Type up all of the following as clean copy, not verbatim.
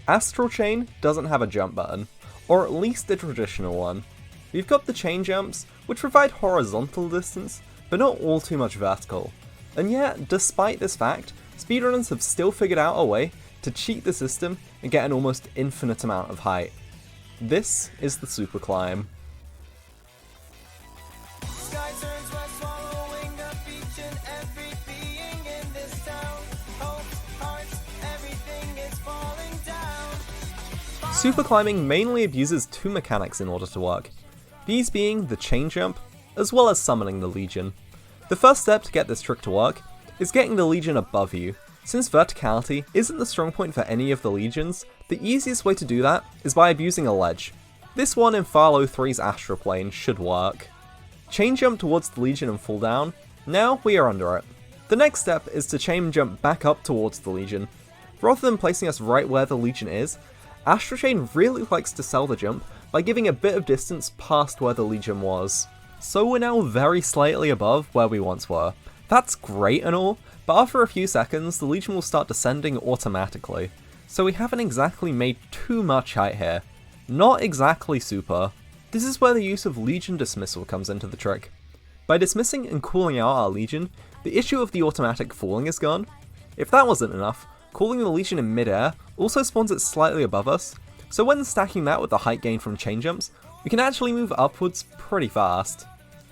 Astral Chain doesn't have a jump button, or at least a traditional one. We've got the chain jumps, which provide horizontal distance, but not all too much vertical. And yet, despite this fact, speedrunners have still figured out a way to cheat the system and get an almost infinite amount of height. This is the Superclimb. Superclimbing mainly abuses two mechanics in order to work, these being the chain jump, as well as summoning the Legion. The first step to get this trick to work is getting the Legion above you. Since verticality isn't the strong point for any of the Legions, the easiest way to do that is by abusing a ledge. This one in Philo 3's Astral Plane should work. Chain jump towards the Legion and fall down, now we are under it. The next step is to chain jump back up towards the Legion. Rather than placing us right where the Legion is, Astral Chain really likes to sell the jump by giving a bit of distance past where the Legion was. So we're now very slightly above where we once were. That's great and all, but after a few seconds the Legion will start descending automatically. So we haven't exactly made too much height here. Not exactly super. This is where the use of Legion dismissal comes into the trick. By dismissing and cooling out our Legion, the issue of the automatic falling is gone. If that wasn't enough, calling the Legion in mid-air also spawns it slightly above us, so when stacking that with the height gain from chain jumps, we can actually move upwards pretty fast.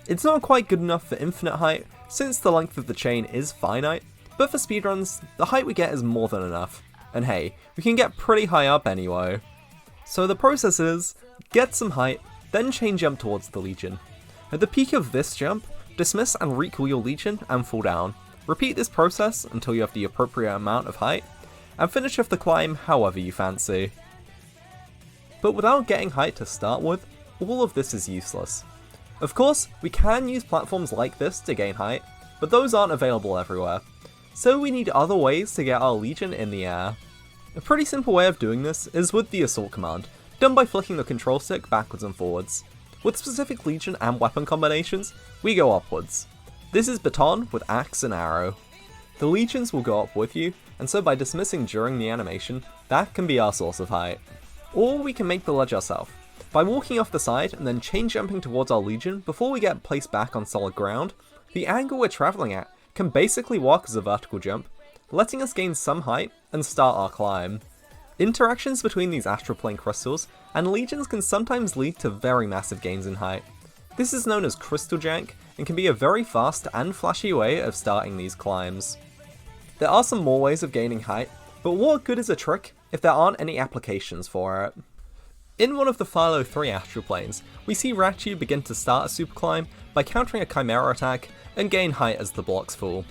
It's not quite good enough for infinite height, since the length of the chain is finite, but for speedruns, the height we get is more than enough. And hey, we can get pretty high up anyway. So the process is, get some height, then chain jump towards the Legion. At the peak of this jump, dismiss and recool your Legion and fall down. Repeat this process until you have the appropriate amount of height, and finish off the climb however you fancy. But without getting height to start with, all of this is useless. Of course, we can use platforms like this to gain height, but those aren't available everywhere. So we need other ways to get our Legion in the air. A pretty simple way of doing this is with the assault command, done by flicking the control stick backwards and forwards. With specific Legion and weapon combinations, we go upwards. This is baton with axe and arrow. The Legions will go up with you, and so by dismissing during the animation, that can be our source of height. Or we can make the ledge ourselves, by walking off the side and then chain jumping towards our Legion before we get placed back on solid ground. The angle we're travelling at can basically work as a vertical jump, letting us gain some height and start our climb. Interactions between these astral plane crystals and Legions can sometimes lead to very massive gains in height. This is known as crystal jank and can be a very fast and flashy way of starting these climbs. There are some more ways of gaining height, but what good is a trick if there aren't any applications for it? In one of the Philo 3 astral planes, we see Ratu begin to start a super climb by countering a chimera attack and gain height as the blocks fall.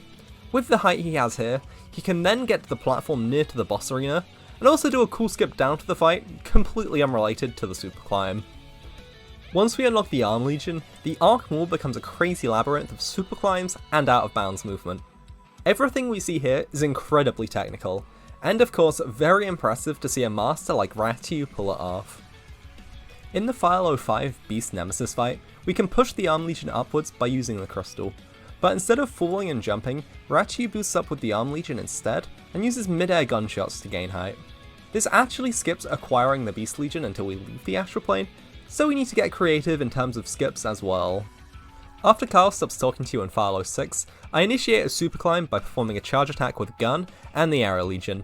With the height he has here, he can then get to the platform near to the boss arena, and also do a cool skip down to the fight, completely unrelated to the super climb. Once we unlock the Arm Legion, the Arc Mall becomes a crazy labyrinth of super climbs and out of bounds movement. Everything we see here is incredibly technical, and of course very impressive to see a master like Ratu pull it off. In the Philo 5 Beast Nemesis fight, we can push the Arm Legion upwards by using the crystal, but instead of falling and jumping, Ratu boosts up with the Arm Legion instead, and uses mid-air gunshots to gain height. This actually skips acquiring the Beast Legion until we leave the astral plane, so we need to get creative in terms of skips as well. After Carl stops talking to you in Philo 6, I initiate a super climb by performing a charge attack with gun and the Arrow Legion.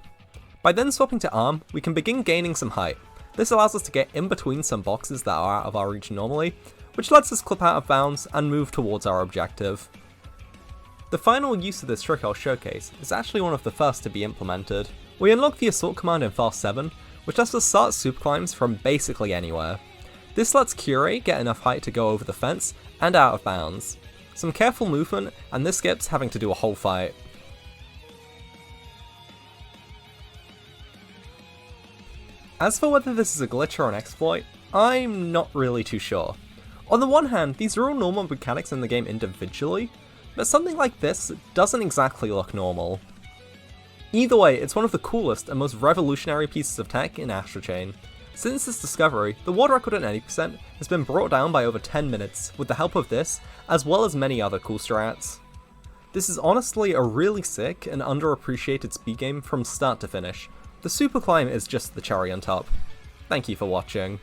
By then swapping to Arm, we can begin gaining some height. This allows us to get in between some boxes that are out of our reach normally, which lets us clip out of bounds and move towards our objective. The final use of this trick I'll showcase is actually one of the first to be implemented. We unlock the assault command in Fast 7, which lets us start super climbs from basically anywhere. This lets Curate get enough height to go over the fence and out of bounds. Some careful movement, and this skips having to do a whole fight. As for whether this is a glitch or an exploit, I'm not really too sure. On the one hand, these are all normal mechanics in the game individually, but something like this doesn't exactly look normal. Either way, it's one of the coolest and most revolutionary pieces of tech in Astral Chain. Since its discovery, the world record at 80% has been brought down by over 10 minutes with the help of this, as well as many other cool strats. This is honestly a really sick and underappreciated speed game from start to finish, The Superclimb is just the cherry on top. Thank you for watching.